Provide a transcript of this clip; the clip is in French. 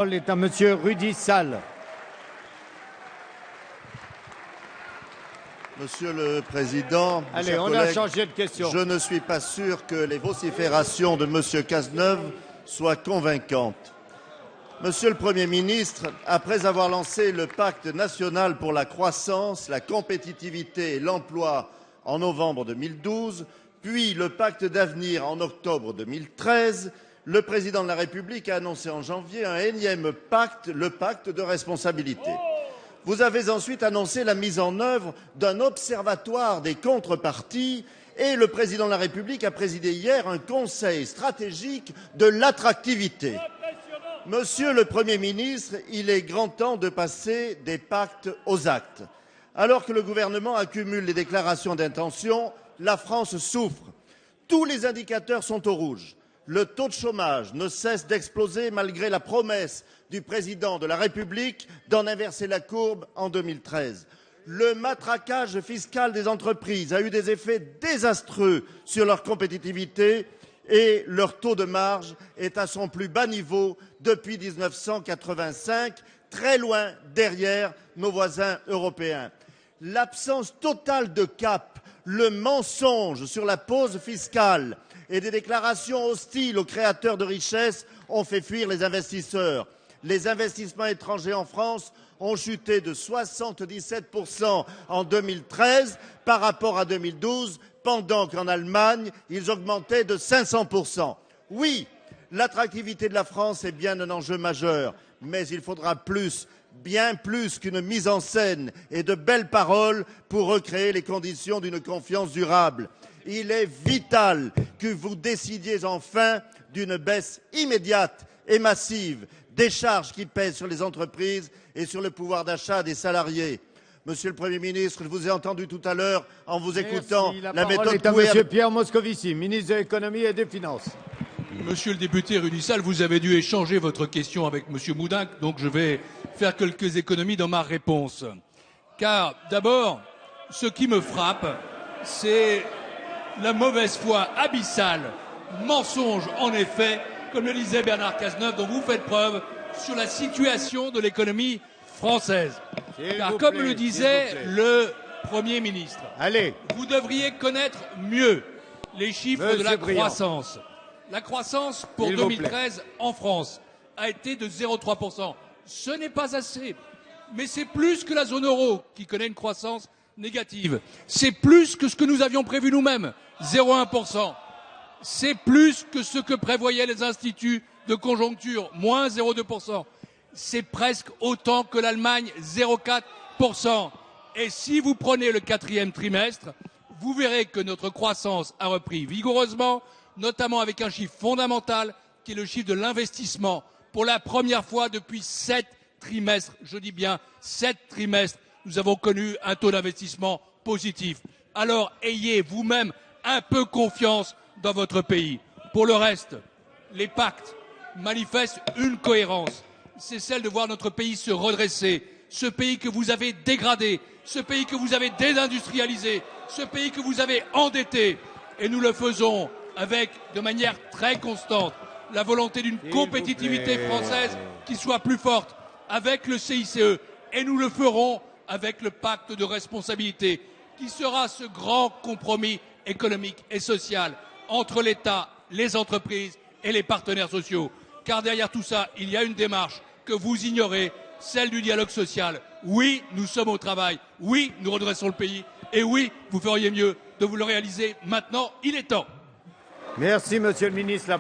La parole est à Monsieur Rudy Sall. Monsieur le Président, Allez, chers on collègues, a changé de question. je ne suis pas sûr que les vociférations de Monsieur Cazeneuve soient convaincantes. Monsieur le Premier ministre, après avoir lancé le pacte national pour la croissance, la compétitivité et l'emploi en novembre 2012, puis le pacte d'avenir en octobre 2013, le Président de la République a annoncé en janvier un énième pacte, le pacte de responsabilité. Vous avez ensuite annoncé la mise en œuvre d'un observatoire des contreparties et le Président de la République a présidé hier un conseil stratégique de l'attractivité. Monsieur le Premier ministre, il est grand temps de passer des pactes aux actes. Alors que le gouvernement accumule les déclarations d'intention, la France souffre. Tous les indicateurs sont au rouge. Le taux de chômage ne cesse d'exploser malgré la promesse du président de la République d'en inverser la courbe en 2013. Le matraquage fiscal des entreprises a eu des effets désastreux sur leur compétitivité et leur taux de marge est à son plus bas niveau depuis 1985, très loin derrière nos voisins européens. L'absence totale de cap, le mensonge sur la pause fiscale et des déclarations hostiles aux créateurs de richesses ont fait fuir les investisseurs. Les investissements étrangers en France ont chuté de 77% en 2013 par rapport à 2012, pendant qu'en Allemagne, ils augmentaient de 500%. Oui, l'attractivité de la France est bien un enjeu majeur, mais il faudra plus, bien plus qu'une mise en scène et de belles paroles pour recréer les conditions d'une confiance durable. Il est vital que vous décidiez enfin d'une baisse immédiate et massive des charges qui pèsent sur les entreprises et sur le pouvoir d'achat des salariés. Monsieur le Premier ministre, je vous ai entendu tout à l'heure en vous écoutant la méthode est à Monsieur Pierre Moscovici, ministre de l'Économie et des Finances. Monsieur le député Rudy Sall, vous avez dû échanger votre question avec Monsieur Moudin, donc je vais faire quelques économies dans ma réponse. Car d'abord, ce qui me frappe, c'est la mauvaise foi abyssale, mensonge en effet, comme le disait Bernard Cazeneuve, dont vous faites preuve sur la situation de l'économie française. Car comme le disait le Premier ministre, vous devriez connaître mieux les chiffres de la croissance. La croissance pour 2013 en France a été de 0,3%. Ce n'est pas assez, mais c'est plus que la zone euro qui connaît une croissance négative. C'est plus que ce que nous avions prévu nous-mêmes, 0,1%. C'est plus que ce que prévoyaient les instituts de conjoncture, moins 0,2%. C'est presque autant que l'Allemagne, 0,4%. Et si vous prenez le quatrième trimestre, vous verrez que notre croissance a repris vigoureusement, notamment avec un chiffre fondamental qui est le chiffre de l'investissement. Pour la première fois depuis 7 trimestres, je dis bien 7 trimestres, nous avons connu un taux d'investissement positif. Alors ayez vous-même un peu confiance dans votre pays. Pour le reste, les pactes manifestent une cohérence. C'est celle de voir notre pays se redresser. Ce pays que vous avez dégradé, ce pays que vous avez désindustrialisé, ce pays que vous avez endetté. Et nous le faisons avec, de manière très constante, la volonté d'une compétitivité française qui soit plus forte, avec le CICE. Et nous le ferons avec le pacte de responsabilité, qui sera ce grand compromis économique et social entre l'État, les entreprises et les partenaires sociaux. Car derrière tout ça, il y a une démarche que vous ignorez, celle du dialogue social. Oui, nous sommes au travail. Oui, nous redressons le pays. Et oui, vous feriez mieux de vous le réaliser maintenant. Il est temps. Merci, Monsieur le ministre.